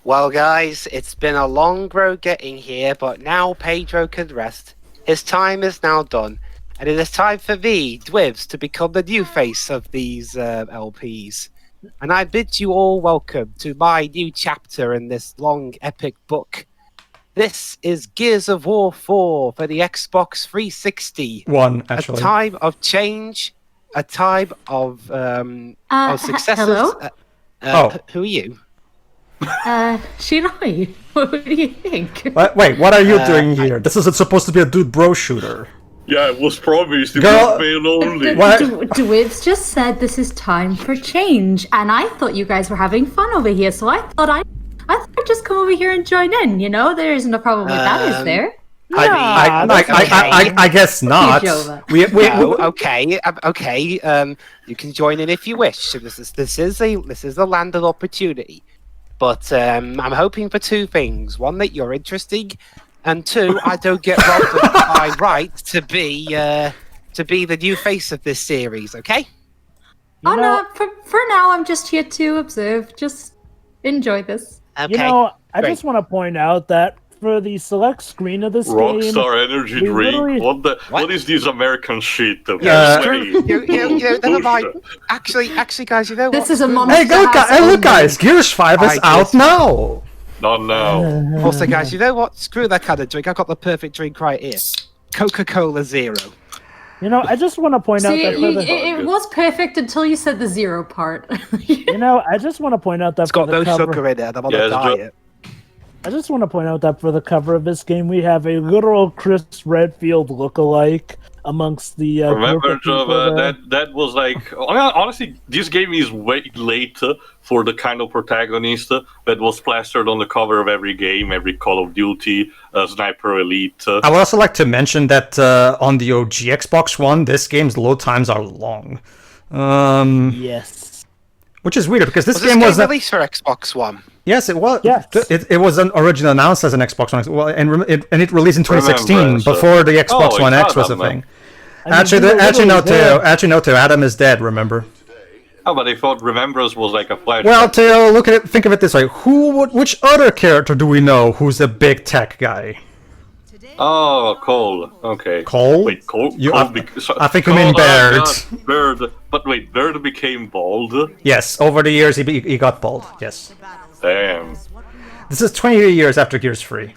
Well, guys, it's been a long road getting here, but now Pedro can rest. His time is now done, and it is time for me, Dwibs, to become the new face of these LPs. And I bid you all welcome to my new chapter in this long, epic book. This is Gears of War 4 for the Xbox 360. One, actually. A time of change, a time of successes. Hello? Who are you? Shiroi, what do you think? Wait, what are you doing here? This isn't supposed to be a dude bro shooter. Yeah, it was promised it Girl- was male only. Dwibs just said this is time for change, and I thought you guys were having fun over here, so I thought I'd just come over here and join in, you know? There isn't a problem with that, is there? I guess not. Okay. You can join in if you wish. So this is a landed opportunity, but I'm hoping for two things: one, that you're interesting, and two, I don't get robbed of my right to be the new face of this series. Okay? No, for now I'm just here to observe. Just enjoy this. Okay. You know, I Great. just want to point out that for the select screen of this game, Rockstar energy we drink. literally- What is this American shit? You know, never mind. Actually, guys, you know what? This is a Screw monster. Hey, look, guys, Gears 5 is out now! Not now. Also, guys, you know what? Screw that kind of drink. I've got the perfect drink right here. Coca-Cola Zero. you know, I just want to point out See, that for the, it was perfect until you said the zero part. you know, I just want to point out that It's got for the no cover, sugar in it. I'm on Yeah, a it's diet. I just want to point out that for the cover of this game, we have a literal Chris Redfield look-alike amongst the Remember, group of people there. that was like honestly, this game is way late for the kind of protagonist that was plastered on the cover of every game, every Call of Duty, Sniper Elite. I would also like to mention that on the OG Xbox One, this game's load times are long. Yes. Which is weird, because this Was game this was... game released for Xbox One? Yes, it was. Yes. It was originally announced as an Xbox One, well, and it released in 2016 Remembrance, before the Xbox oh, One it's X was a Adam, thing. I mean, Actually, we were no, literally there. Theo. Adam is dead. Remember? Oh, but I thought Remembrance was like a flash. Well, Theo, look at it. Think of it this way: which other character do we know who's a big tech guy? Oh, Cole. Okay. Cole? Wait, Cole. I think you mean Baird. Baird. But wait, Baird became bald. Yes, over the years he got bald. Yes. Damn. This is 20 years after Gears 3.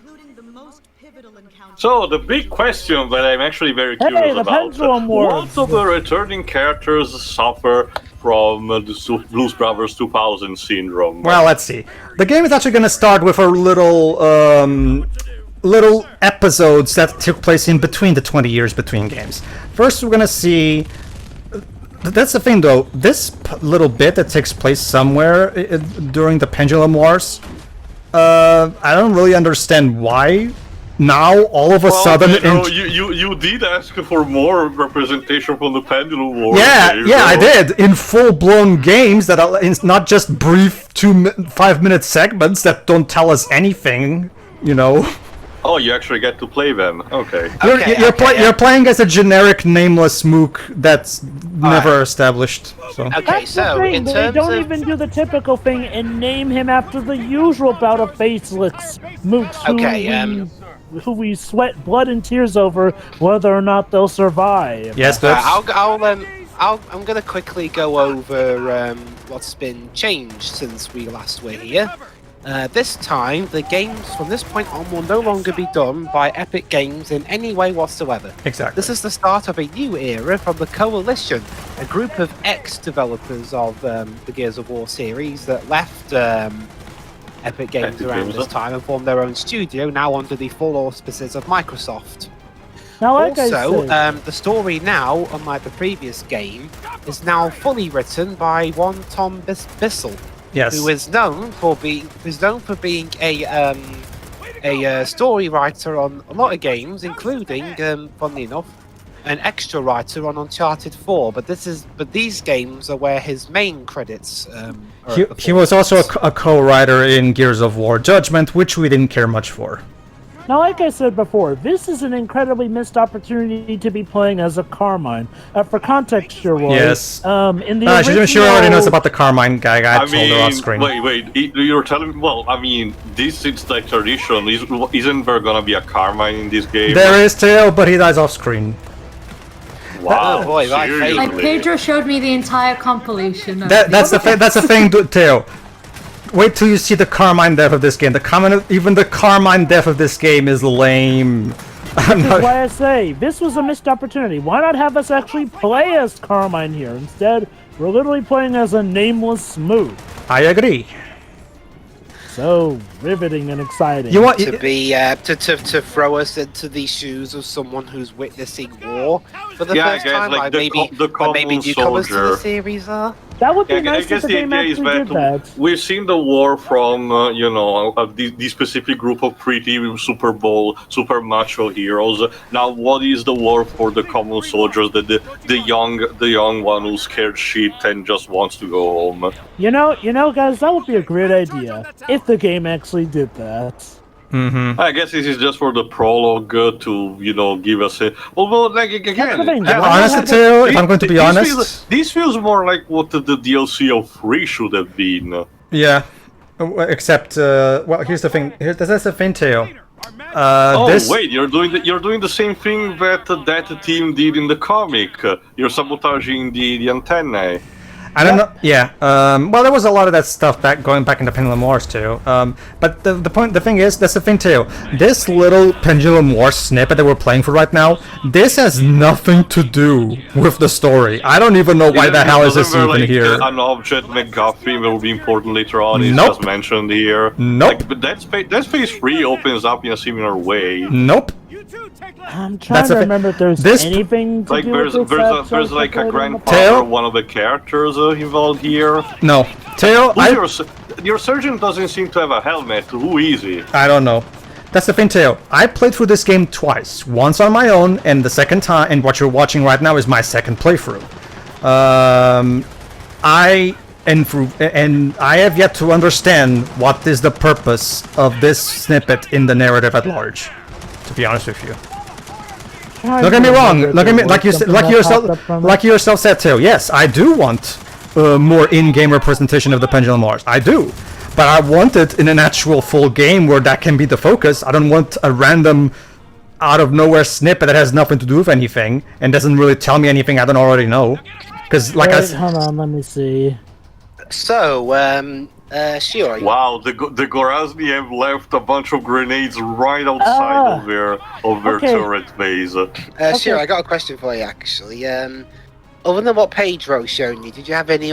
So the big question that I'm actually very curious the about: Pendulum Wars. what of the returning characters suffer from the Blues Brothers 2000 syndrome? Well, let's see. The game is actually going to start with a little episodes that took place in between the 20 years between games. First, we're going to see... That's the thing, though. This little bit that takes place somewhere during the Pendulum Wars, I don't really understand why. Now, all of a sudden... Pedro, you did ask for more representation from the Pendulum Wars. Yeah, Pedro. I did. In full-blown games that are not just brief 5-minute segments that don't tell us anything, you know. Oh, you actually get to play them. Okay. You're playing as a generic nameless mook that's never established. So. Okay, That's the so thing, in they terms don't of even do the typical thing and name him after the usual bout of faceless mooks who we sweat blood and tears over whether or not they'll survive. Yes, that's... I'm gonna quickly go over what's been changed since we last were here. This time, the games from this point on will no longer be done by Epic Games in any way whatsoever. Exactly. This is the start of a new era from the Coalition, a group of ex-developers of the Gears of War series that left Epic Games around this time and formed their own studio, now under the full auspices of Microsoft. Now, like I Also, said, the story now, unlike the previous game, is now fully written by one Tom Bissell. Yes. Who is known for being a story writer on a lot of games, including, funnily enough, an extra writer on Uncharted 4. But these games are where his main credits. He was also a co-writer in Gears of War Judgment, which we didn't care much for. Now, like I said before, this is an incredibly missed opportunity to be playing as a Carmine. For context, sure, Yes. in the original... She already knows about the Carmine guy. I told her off screen. Wait, you're telling me... Well, I mean, this is like tradition. Isn't there gonna be a Carmine in this game? There is Tail, but he dies off screen. Wow, Oh boy, right, seriously? Like Pedro showed me the entire compilation. Of That's the thing, Tail. Wait till you see the Carmine death of this game. Even the Carmine death of this game is lame. That's why I say, this was a missed opportunity. Why not have us actually play as Carmine here? Instead, we're literally playing as a nameless Smooth. I agree. So riveting and exciting. You want to be to throw us into the shoes of someone who's witnessing war for the first time? Like maybe newcomers to the series are? That would be I nice guess if the game actually did that. We've seen the war from, the specific group of pretty Super Bowl, super macho heroes. Now, what is the war for the common soldiers, the young one who's scared shit and just wants to go home? You know, guys, that would be a great idea if the game actually did that. Mm-hmm. I guess this is just for the prologue to, give us a... Well, like, again... honestly, Tail, if I'm going to be honest... This feels more like what the DLC of 3 should have been. Yeah. Except, well, here's the thing. That's the thing, Tail. Wait, you're doing the same thing that team did in the comic. You're sabotaging the antennae. I don't know. Yeah. Well, there was a lot of that stuff going back into Pendulum Wars too. But the thing is, that's the thing too. This little Pendulum Wars snippet that we're playing for right now, this has nothing to do with the story. I don't even know why the hell is this even here. An object McGuffin will be important later on. It's Nope. just mentioned here. Nope. Like, but that space 3 opens up in a similar way. Nope. I'm trying to remember if there's anything to Like do there's with this there's like a grandfather Tail? of one of the characters involved here. No. Tail, Your surgeon doesn't seem to have a helmet. Who is he? I don't know. That's the thing, Tail. I played through this game twice. Once on my own, and the second time, and what you're watching right now is my second playthrough. I have yet to understand what is the purpose of this snippet in the narrative at large. To be honest with you. Don't get me wrong. Look at me, like you yourself said, Tail. Yes, I do want more in-game representation of the Pendulum Wars. I do, but I want it in an actual full game where that can be the focus. I don't want a random, out of nowhere snippet that has nothing to do with anything and doesn't really tell me anything I don't already know. Because, like hold on, let me see. So, sure. Wow, the Gorazny have left a bunch of grenades right outside of their turret base. Sure, I got a question for you actually. Other than what Pedro shown you, do you have any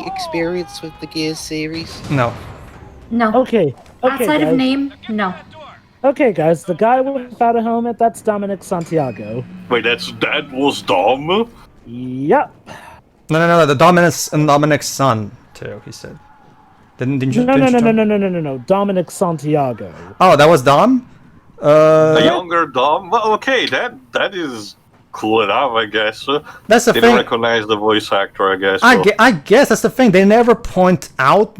experience with the Gears series? No. No. Okay, Outside guys. of name, no. Okay, guys, the guy without a helmet, that's Dominic Santiago. Wait, that was Dom? Yep. No, the Dominic's son, too, he said. Didn't you? No, Dominic Santiago. Oh, that was Dom? A younger Dom? Well, okay, that is cool enough, I guess. That's the they thing. didn't recognize the voice actor, I guess. I guess that's the thing. They never pointed out.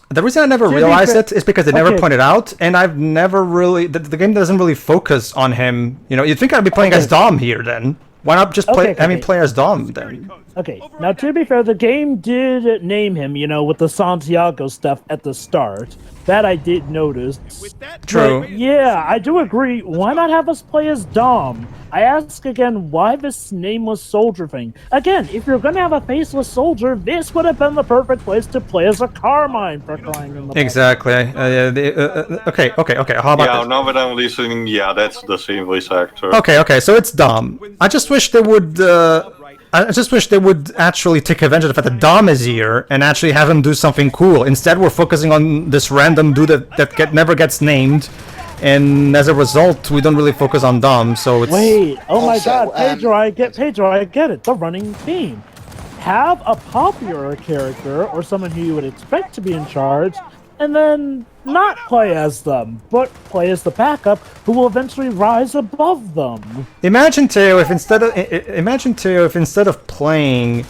The reason I never realized it is because they never pointed out, and I've never really. The game doesn't really focus on him. You'd think I'd be playing as Dom here then. Why not just play as Dom then? Okay, now to be fair, the game did name him, with the Santiago stuff at the start. That I did notice. True. But yeah, I do agree. Why not have us play as Dom? I ask again, why this nameless soldier thing? Again, if you're gonna have a faceless soldier, this would have been the perfect place to play as a Carmine, for crying in the Exactly. Okay. How about this? Now that I'm listening, that's the same voice actor. Okay. So it's Dom. I just wish they would. I just wish they would actually take advantage of the fact that Dom is here and actually have him do something cool. Instead, we're focusing on this random dude that never gets named, and as a result, we don't really focus on Dom. So it's wait. Oh my God, Pedro! I get it. The running theme. Have a popular character or someone who you would expect to be in charge, and then not play as them, but play as the backup who will eventually rise above them. Imagine Teo if instead of playing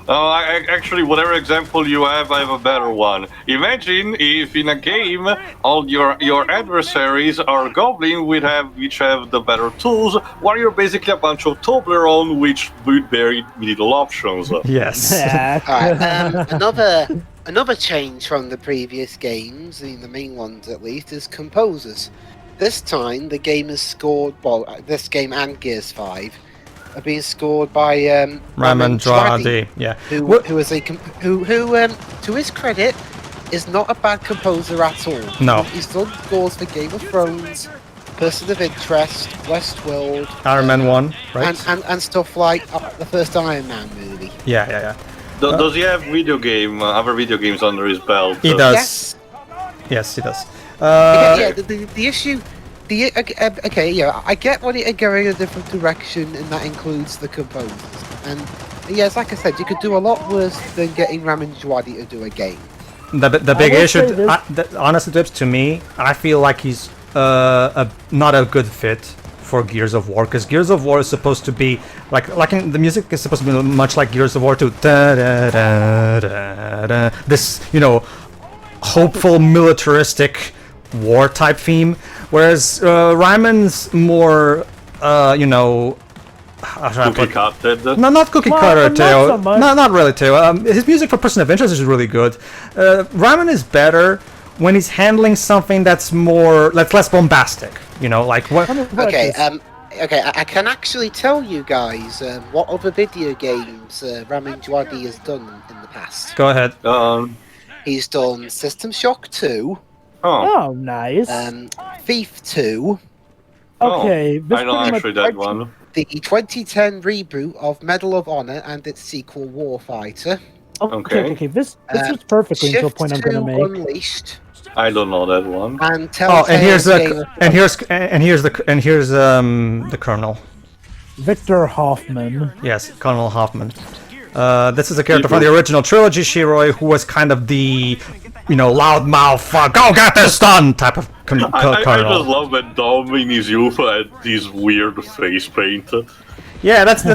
Actually, whatever example you have, I have a better one. Imagine if in a game all your adversaries are goblin, which have the better tools, while you're basically a bunch of Toblerone, which with very middle options. Yes. Alright, another change from the previous games, the main ones at least, is composers. This time, the game is scored. Well, this game and Gears 5 are being scored by Remembrance, yeah. Who is to his credit, is not a bad composer at all. No. He's done scores for Game of Thrones, Person of Interest, Westworld, Iron Man 1, right? and stuff like the first Iron Man movie. Yeah. Does he have other video games under his belt? He does. Yes, he does. The issue. I get why they're going in a different direction, and that includes the composers. And yes, like I said, you could do a lot worse than getting Ramin Djawadi to do a game. The big issue, honestly, Tips, to me, I feel like he's not a good fit for Gears of War, because Gears of War is supposed to be the music is supposed to be much like Gears of War 2. This, hopeful militaristic war type theme, whereas Ryman's more cookie cutter. No, not cookie cutter, Teo. so much. No, not really, Teo. His music for Person of Interest is really good. Ryman is better when he's handling something that's less bombastic. Like what? Okay, I can actually tell you guys what other video games Ramin Djawadi has done in the past. Go ahead. He's done System Shock 2. Oh, nice. Thief 2. Okay, this I know pretty actually much that one. The 2010 reboot of Medal of Honor and its sequel Warfighter. Okay. This is perfectly to a point I'm going to make. Unleashed. I don't know that one. And Telltale here's the Colonel. Victor Hoffman. Yes, Colonel Hoffman. This is a character from the original trilogy, Shiroi, who was kind of the, loudmouth, go get this done type of colonel. I just love that Dom in his youth had this weird face paint. Yeah, that's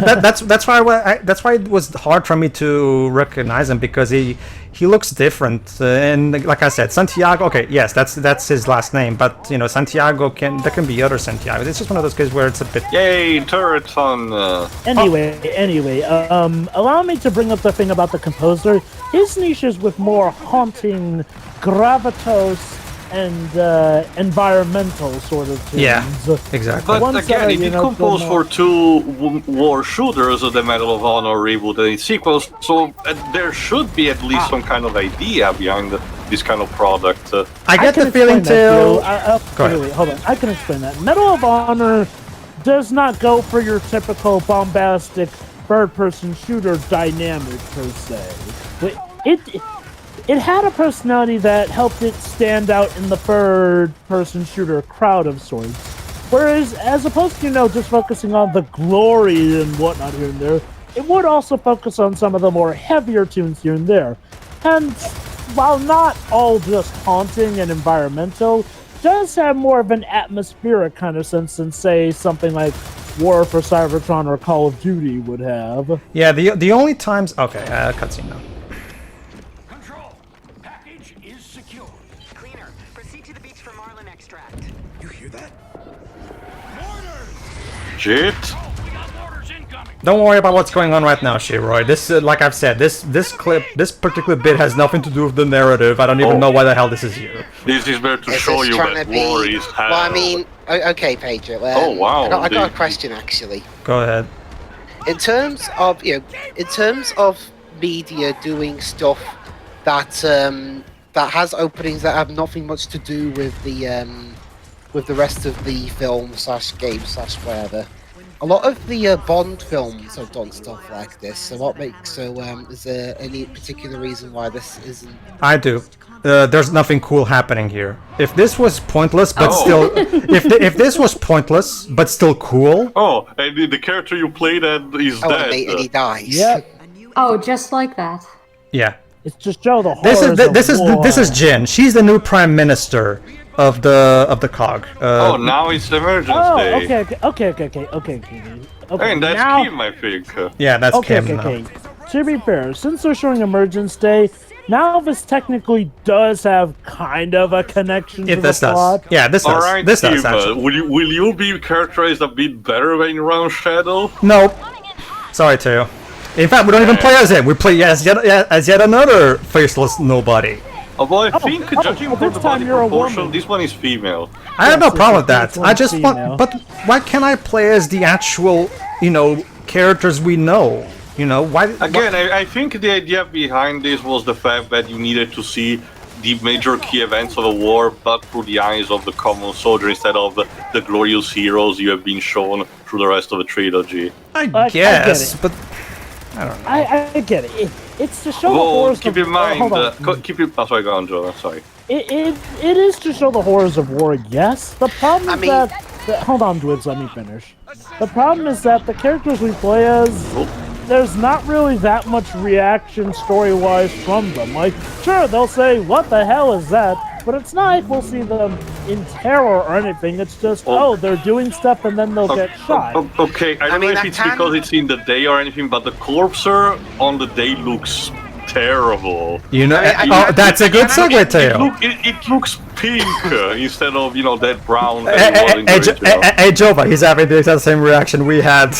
why it was hard for me to recognize him, because he looks different, and like I said, Santiago. Okay, yes, that's his last name, but Santiago there can be other Santiago. It's just one of those cases where it's a bit. Yay, turret on. Anyway, allow me to bring up the thing about the composer. His niche is with more haunting, gravitas, and environmental sort of things. Yeah, exactly. But again, he did compose for 2 war shooters of the Medal of Honor reboot and its sequels, so there should be at least some kind of idea behind this kind of product. I get the feeling too. Go ahead. Wait, hold on. I can explain that. Medal of Honor does not go for your typical bombastic third-person shooter dynamic per se. It had a personality that helped it stand out in the third-person shooter crowd of sorts. Whereas, as opposed to, just focusing on the glory and whatnot here and there, it would also focus on some of the more heavier tunes here and there. And while not all just haunting and environmental, does have more of an atmospheric kind of sense than, say, something like War for Cybertron or Call of Duty would have. Yeah, the only times... Okay, cutscene now. Shit. Don't worry about what's going on right now, Shiroi. This, like I've said, this particular bit has nothing to do with the narrative. I don't even know why the hell this is here. This is there to show you that war is hell. Well, I mean, okay, Pedro. Oh wow! I got a question actually. Go ahead. In terms of media doing stuff that has openings that have nothing much to do with the rest of the film / game / whatever. A lot of the Bond films have done stuff like this. So is there any particular reason why this isn't? I do. There's nothing cool happening here. If this was pointless, but still, if this was pointless but still cool. Oh, and the character you played is dead. And he dies. Yep. Oh, just like that. Yeah. It's just Joe the horrors This is Jin. She's the new prime minister of the COG. Now it's Emergence Day. Okay. And that's now, Kim, I think. Yeah, that's Kim. Okay. to be fair, since they're showing Emergence Day, now this technically does have kind of a connection to the plot. Yeah, this does. Alright, This does, Steve, actually. will you be characterized a bit better when you run Shadow? No. Sorry, Teo. In fact, we don't even play as him. We play as yet another faceless nobody. Although I think, judging from the body proportion, this one is female. I have no problem with that. this I just one's want... female. But why can't I play as the actual, characters we know? Why... Again, I think the idea behind this was the fact that you needed to see the major key events of a war, but through the eyes of the common soldier instead of the glorious heroes you have been shown through the rest of the trilogy. I get guess, it. but... I don't know. I get it. It's to show the Well, horrors keep of in mind, hold on. oh, sorry, go on, Joe, sorry. It is to show the horrors of war, yes. The problem is hold on, Dwibs, let me finish. The problem is that the characters we play as, there's not really that much reaction story-wise from them. Like, sure, they'll say, what the hell is that? But it's not like we'll see them in terror or anything. It's just, they're doing stuff and then they'll get shot. Okay, I don't know if it's because it's in the day or anything, but the corpser on the day looks terrible. That's a good segue, Teo. It looks pink instead of, that brown that it was in the original. Hey, Jova, he's having the exact same reaction we had.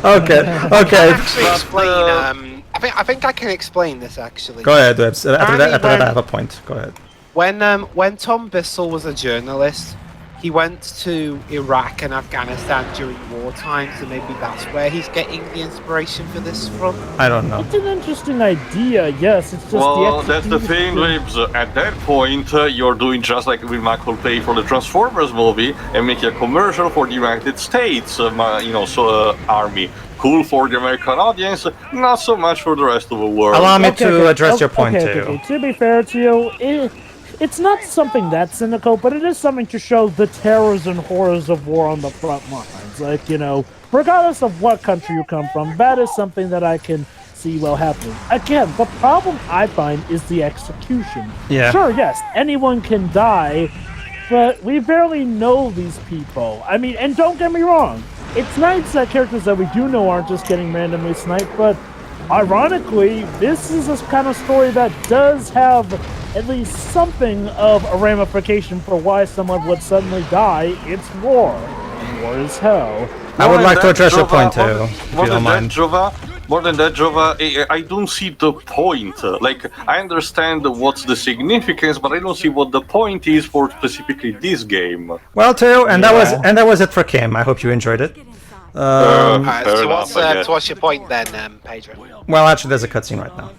Okay. Actually, explain. I think I can explain this actually. Go ahead, Webs. After that, I have a point. Go ahead. When Tom Bissell was a journalist, he went to Iraq and Afghanistan during war times, and maybe that's where he's getting the inspiration for this from. I don't know. It's an interesting idea, yes. It's just that's the thing, Libs. At that point, you're doing just like with Michael Bay for the Transformers movie and making a commercial for the United States, army. Cool for the American audience, not so much for the rest of the world. Allow me to address your point, too. Okay. To be fair to you, it's not something that cynical, but it is something to show the terrors and horrors of war on the front lines. Like, regardless of what country you come from, that is something that I can see well happening. Again, the problem I find is the execution. Yeah. Sure, yes, anyone can die, but we barely know these people. I mean, and don't get me wrong, it's nice that characters that we do know aren't just getting randomly sniped, but ironically, this is a kind of story that does have at least something of a ramification for why someone would suddenly die. It's war. War is hell. I would like to address your point, too, if you don't mind. More than that, Jova, I don't see the point. I understand what's the significance, but I don't see what the point is for specifically this game. Well, Teo, and that was it for Kim. I hope you enjoyed it. So what's your point then, Pedro? Well, actually, there's a cutscene right now.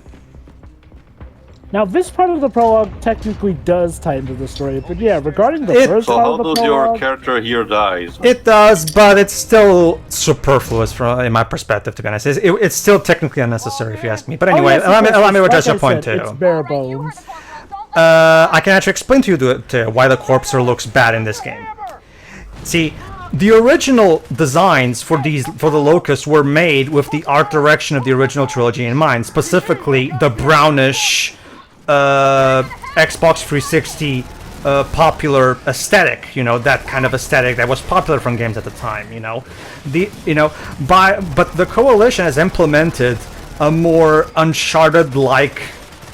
Now, this part of the prologue technically does tie into the story, but yeah, regarding the first part of the prologue... So how does your character here dies? It does, but it's still superfluous in my perspective, to be honest. It's still technically unnecessary, if you ask me. But anyway, allow me to address your point, too. It's bare bones. I can actually explain to you why the Corpser looks bad in this game. See, the original designs for the Locusts were made with the art direction of the original trilogy in mind, specifically the brownish Xbox 360 popular aesthetic, that kind of aesthetic that was popular from games at the time, but the Coalition has implemented a more Uncharted-like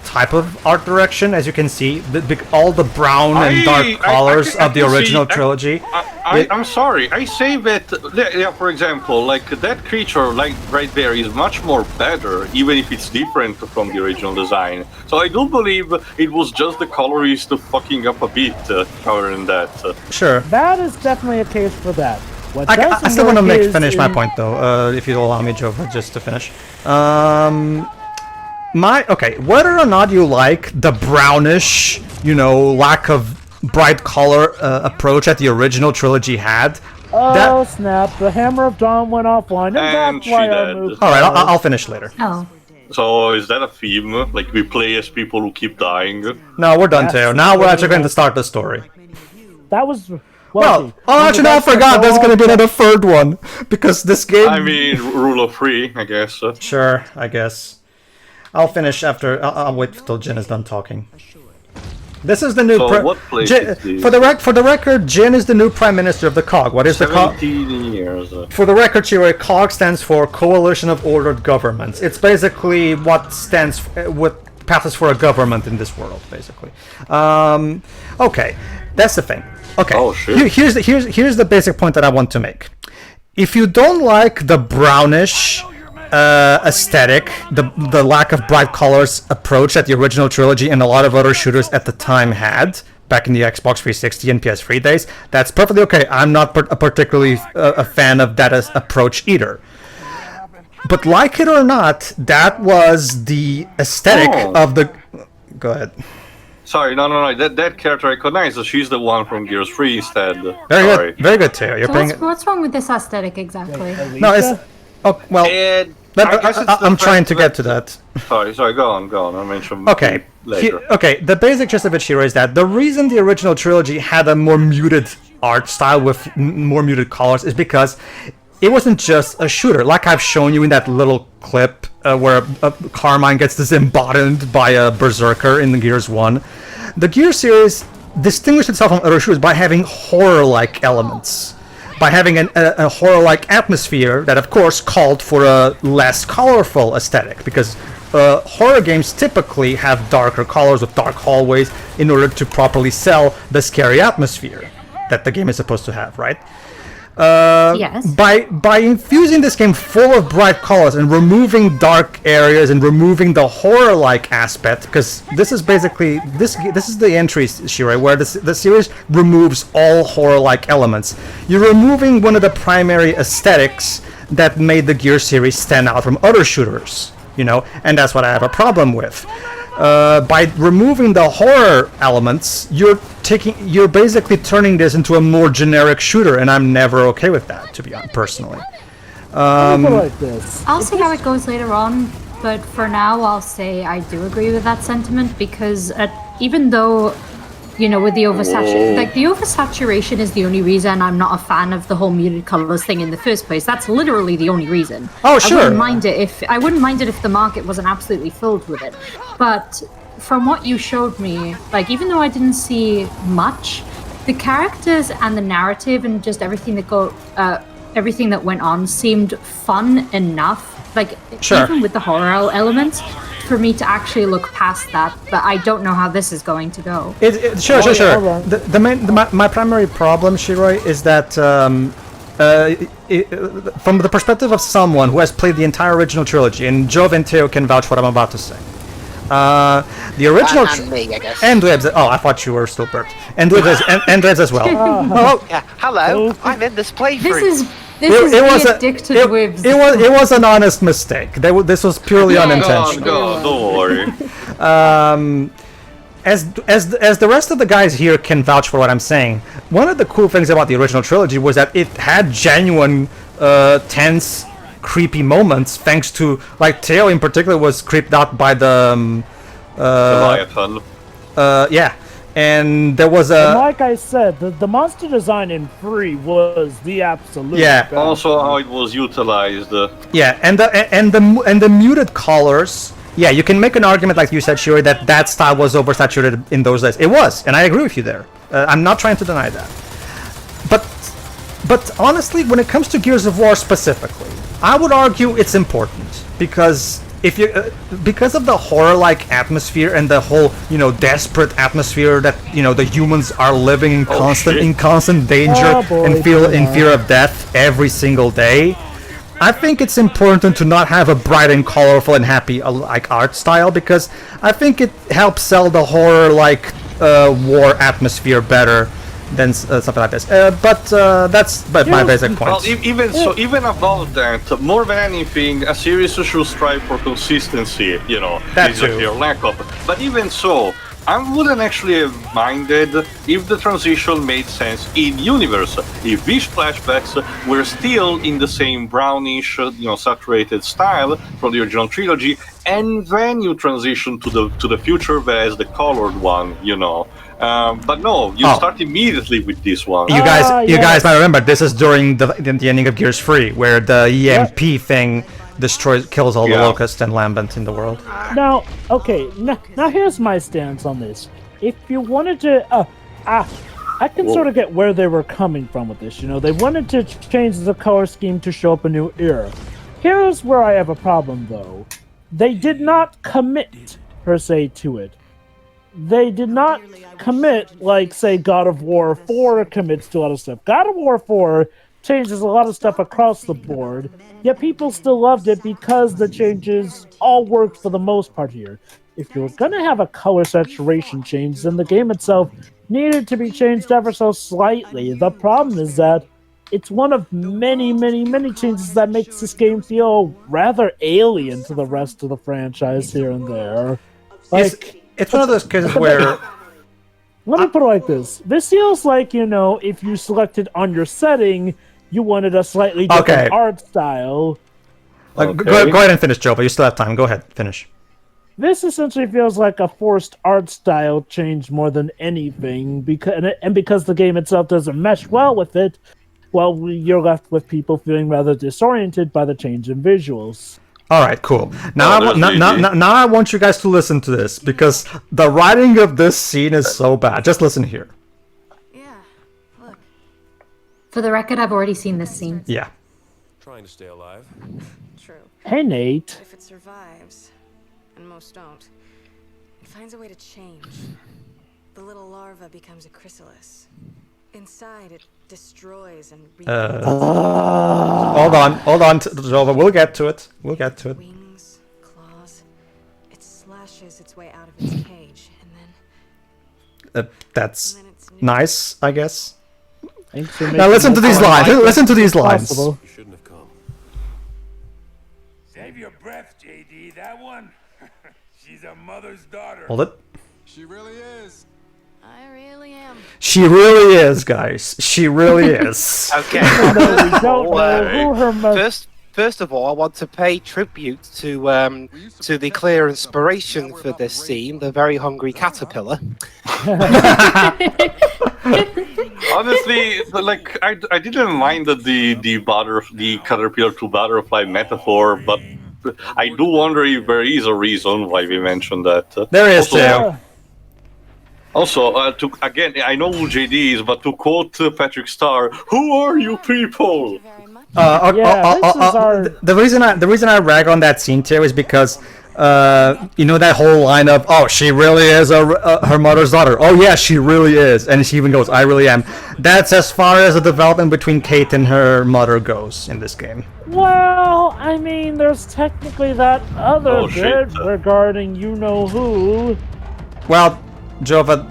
type of art direction, as you can see, all the brown and dark colors of the original trilogy. I'm sorry, I say that, for example, that creature, right there, is much more better, even if it's different from the original design. So I do believe it was just the colorist fucking up a bit, other than that. Sure. That is definitely a case for that. I still want to finish my point, though, if you'll allow me, Joe, just to finish. Whether or not you like the brownish, lack of bright color approach that the original trilogy had. Snap! The Hammer of Dawn went offline, and that's why I moved. All right, I'll finish later. Oh. So is that a theme? We play as people who keep dying? No, we're done, Teo. Now we're actually going to start the story. That was. Actually, I forgot. There's going to be another third one because this game. I mean, rule of three, I guess. Sure, I guess. I'll finish after. I'll wait till Jen is done talking. This is the new. So what place is this? For the record, Jin is the new prime minister of the COG. What is the COG? 17 years. For the record, Shiro, COG stands for Coalition of Ordered Governments. It's basically what passes for a government in this world, basically. Okay, that's the thing. Okay, Oh, shit. here's the basic point that I want to make. If you don't like the brownish aesthetic, the lack of bright colors approach that the original trilogy and a lot of other shooters at the time had back in the Xbox 360 and PS3 days, that's perfectly okay. I'm not particularly a fan of that approach either. But like it or not, that was the aesthetic of the... Go ahead. Sorry, no. That character I recognize. She's the one from Gears 3 instead. Very good, Teo. You're So playing... what's wrong with this aesthetic exactly? No, it's... Oh, well... I'm trying to get to that. Sorry, go on. I'll mention Okay. later. The basic gist of it, Shiro, is that the reason the original trilogy had a more muted art style with more muted colors is because it wasn't just a shooter. Like I've shown you in that little clip where Carmine gets disembodied by a berserker in the Gears 1. The Gears series distinguished itself from other shooters by having horror-like elements. By having a horror-like atmosphere that, of course, called for a less colorful aesthetic, because horror games typically have darker colors with dark hallways in order to properly sell the scary atmosphere that the game is supposed to have, right? Yes. By infusing this game full of bright colors and removing dark areas and removing the horror-like aspect, because this is basically this is the entry, Shiro, where the series removes all horror-like elements. You're removing one of the primary aesthetics that made the Gears series stand out from other shooters, you know, and that's what I have a problem with. By removing the horror elements, you're basically turning this into a more generic shooter, and I'm never okay with that, to be honest, personally. Like this. I'll see how it goes later on, but for now I'll say I do agree with that sentiment because even though, you know, with the oversaturation, like the oversaturation is the only reason I'm not a fan of the whole muted colors thing in the first place. That's literally the only reason. Oh, sure. I wouldn't mind it if the market wasn't absolutely filled with it. But from what you showed me, like even though I didn't see much, the characters and the narrative and just everything that went on seemed fun enough. Like Sure. even with the horror elements, for me to actually look past that, but I don't know how this is going to go. Sure. hold on. My primary problem, Shiroi, is that from the perspective of someone who has played the entire original trilogy, and Jove and Teo can vouch for what I'm about to say. The original And me, I guess. and Dwebs. Oh, I thought you were still burped. And Dwebs as well. Oh, Yeah, hello. I'm in this playthrough. This is it was me addicted to whibs. it was an honest mistake. This was purely unintentional. Go on, don't worry. As the rest of the guys here can vouch for what I'm saying, one of the cool things about the original trilogy was that it had genuine, tense, creepy moments. Thanks to, like, Teo in particular was creeped out by the Leviathan. yeah. And there was And like I said, the monster design in 3 was the absolute best. Also, how it was utilized. Yeah, and the muted colors. Yeah, you can make an argument, like you said, Shuri, that style was oversaturated in those days. It was, and I agree with you there. I'm not trying to deny that. But honestly, when it comes to Gears of War specifically, I would argue it's important because because of the horror-like atmosphere and the whole, desperate atmosphere that the humans are living in constant danger and in fear of death every single day. I think it's important to not have a bright and colorful and happy art style because I think it helps sell the horror-like war atmosphere better than something like this. That's my basic point. Well, even about that, more than anything, a series should strive for consistency. That is a too. clear lack of. But even so, I wouldn't actually have minded if the transition made sense in universe. If these flashbacks were still in the same brownish, saturated style from the original trilogy, and then you transition to the future as the colored one, But no, you start immediately with this one. You guys might remember this is during the ending of Gears 3, where the EMP thing kills all the Locusts and Lambent in the world. Now, okay, now here's my stance on this. if you wanted to, I can sort of get where they were coming from with this. You know, they wanted to change the color scheme to show up a new era. Here's where I have a problem, though. They did not commit, per se, to it. They did not commit like, say, God of War 4 commits to a lot of stuff. God of War 4 changes a lot of stuff across the board, yet people still loved it because the changes all worked for the most part here. If you were going to have a color saturation change, then the game itself needed to be changed ever so slightly. The problem is that it's one of many, many, many changes that makes this game feel rather alien to the rest of the franchise here and there. Like, it's one of those cases where... Let me put it like this. This feels like, you know, if you selected on your setting, you wanted a slightly different art style. Go ahead and finish, Joe, but you still have time. Go ahead, finish. This essentially feels like a forced art style change more than anything, because the game itself doesn't mesh well with it, well, you're left with people feeling rather disoriented by the change in visuals. All right, cool. Now I want you guys to listen to this, because the writing of this scene is so bad. Just listen here. Yeah, look. For the record, I've already seen this scene. Yeah. Trying to stay alive. True. Hey, Nate. If it survives, and most don't, it finds a way to change. The little larva becomes a chrysalis. Inside, it destroys and Hold on, Jova. We'll get to it. Wings, claws. It slashes its way out of its cage, and then. That's nice, I guess. Now listen to these lines. Listen to these lines. You shouldn't have come. Save your breath, JD. That one. She's a mother's daughter. Hold it. She really is. I really am. She really is, guys. She really is. Okay. First of all, I want to pay tribute to the clear inspiration for this scene, the very hungry caterpillar. Honestly, like I didn't mind the caterpillar to butterfly metaphor, but I do wonder if there is a reason why we mentioned that. There is too. Also, again, I know who JD is, but to quote Patrick Starr, "Who are you people?" The reason I rag on that scene too is because you know that whole line of she really is her mother's daughter. Oh yeah, she really is, and she even goes, "I really am." That's as far as the development between Kate and her mother goes in this game. Well, I mean, there's technically that other bit regarding you know who. Well, Jova,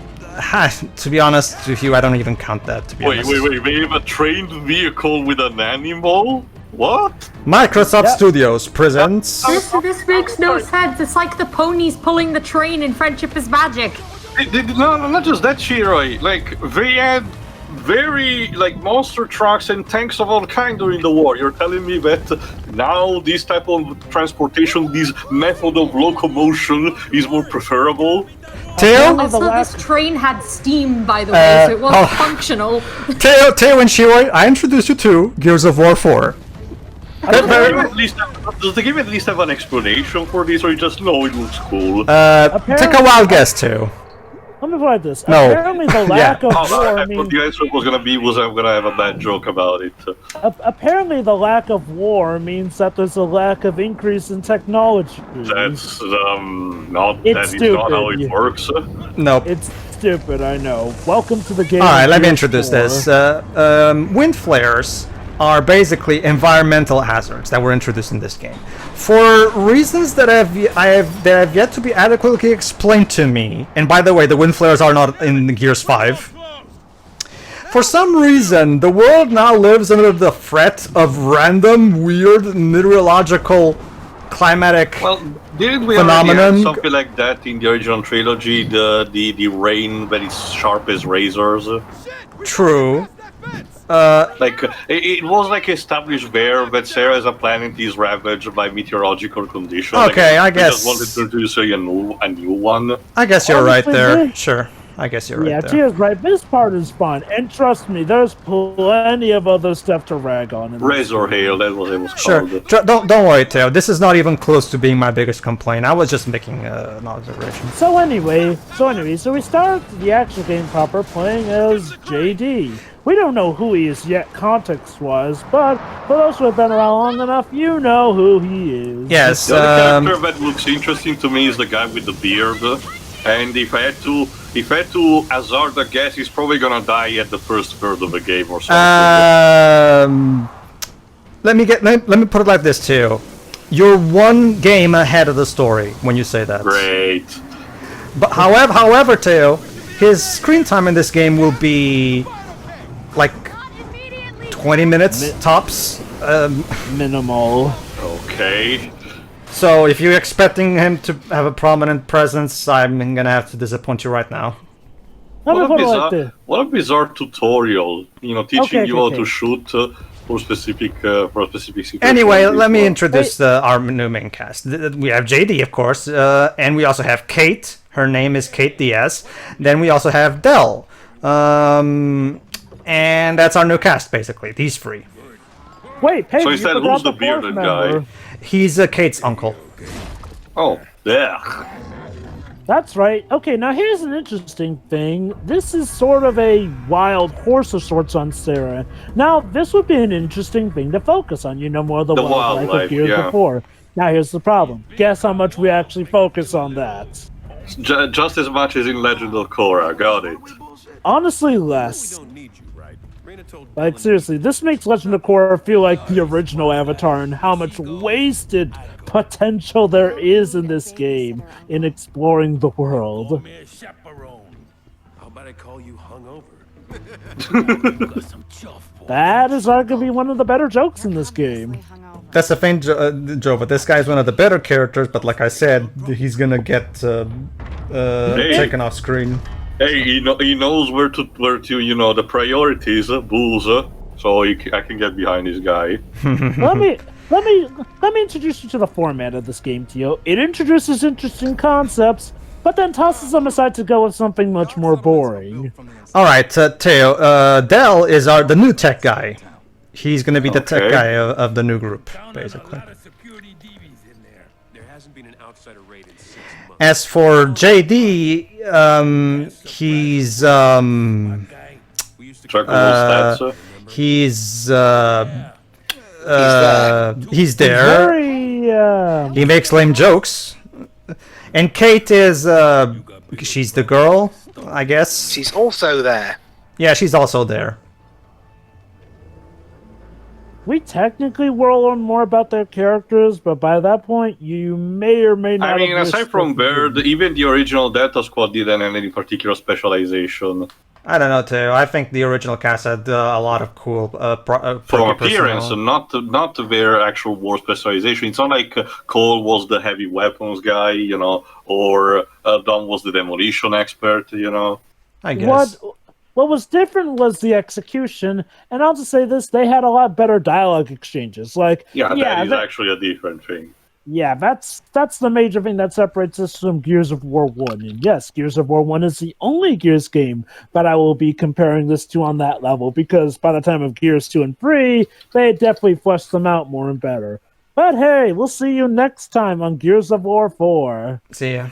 to be honest with you, I don't even count that. To be honest. Wait! We have a trained vehicle with an animal? What? Microsoft Studios presents. This makes no sense. It's like the ponies pulling the train in Friendship is Magic. No, not just that, Shiroi. Like they had very monster trucks and tanks of all kind during the war. You're telling me that now this type of transportation, this method of locomotion, is more preferable? Teo? Also, this train had steam, by the way, so it wasn't functional. Teo and Shiroi, I introduced you to Gears of War 4. Does the game at least have an explanation for this, or you just know it looks cool? Take a wild guess, Teo. Let me put it this. No. Apparently the lack of war I thought the answer was I'm gonna have a bad joke about it. Apparently the lack of war means that there's a lack of increase in technology. That's not how it works. Nope. It's stupid, I know. Welcome to the game. Alright, let me introduce this. Wind flares are basically environmental hazards that were introduced in this game. For reasons that have yet to be adequately explained to me, and by the way, the wind flares are not in Gears 5. For some reason, the world now lives under the threat of random, weird, meteorological, climatic didn't we phenomenon. Already have something like that in the original trilogy? The rain that is sharp as razors. True. It was established there that Sera's planet is ravaged by meteorological conditions. Okay, I guess. Just wanted to introduce a new one. I guess you're right there. Sure. I guess you're right Yeah, there. Tio's right. This part is fun, and trust me, there's plenty of other stuff to rag on. Razor Hail, that was it was Sure. called. Don't worry, Teo. This is not even close to being my biggest complaint. I was just making an observation. So anyway, we start the actual game proper playing as JD. We don't know who he is yet, context-wise, but for those who have been around long enough, you know who he is. Yes. The other character that looks interesting to me is the guy with the beard. And if I had to hazard a guess, he's probably gonna die at the first third of the game or something. Let me put it like this too. You're one game ahead of the story when you say that. Great. But however, Teo, his screen time in this game will be like 20 minutes tops. Minimal. Okay. So if you're expecting him to have a prominent presence, I'm gonna have to disappoint you right now. What a bizarre tutorial! You know, teaching you how to shoot for a specific situation. Anyway, let me introduce our new main cast. We have JD, of course, and we also have Kate. Her name is Kate Diaz. Then we also have Del, and that's our new cast, basically. These three. Wait, Pedro, so he said, who's the bearded guy? He's Kate's uncle. Oh, yeah. That's right. Okay, now here's an interesting thing. This is sort of a wild horse of sorts on Sera. Now, this would be an interesting thing to focus on. You know, more of the wildlife of years before. Now, here's the problem. Guess how much we actually focus on that? Just as much as in Legend of Korra. Got it. Honestly, less. Like, seriously, this makes Legend of Korra feel like the original Avatar and how much wasted potential there is in this game in exploring the world. How about I call you hungover? That is arguably one of the better jokes in this game. That's the thing, Joe, but this guy's one of the better characters, but like I said, he's gonna get taken off screen. Hey, he knows where to you know, the priorities, booze, so I can get behind this guy. Let me introduce you to the format of this game, Tio. It introduces interesting concepts, but then tosses them aside to go with something much more boring. All right, Teo. Del is the new tech guy. He's gonna be the tech guy of the new group, basically. As for JD, he's he's there. He makes lame jokes. And Kate is she's the girl, I guess. She's also there. Yeah, she's also there. We technically will learn more about their characters, but by that point, you may or may not. I mean, aside from Bird, even the original Delta Squad didn't have any particular specialization. I don't know, too. I think the original cast had a lot of cool from appearance, and not their actual war specialization. It's not like Cole was the heavy weapons guy, you know, or Dom was the demolition expert, you know. I guess. What was different was the execution, and I'll just say this: they had a lot better dialogue exchanges. Like, that is actually a different thing. Yeah, that's the major thing that separates us from Gears of War 1. And yes, Gears of War 1 is the only Gears game that I will be comparing this to on that level, because by the time of Gears 2 and 3, they definitely fleshed them out more and better. But hey, we'll see you next time on Gears of War 4. See ya.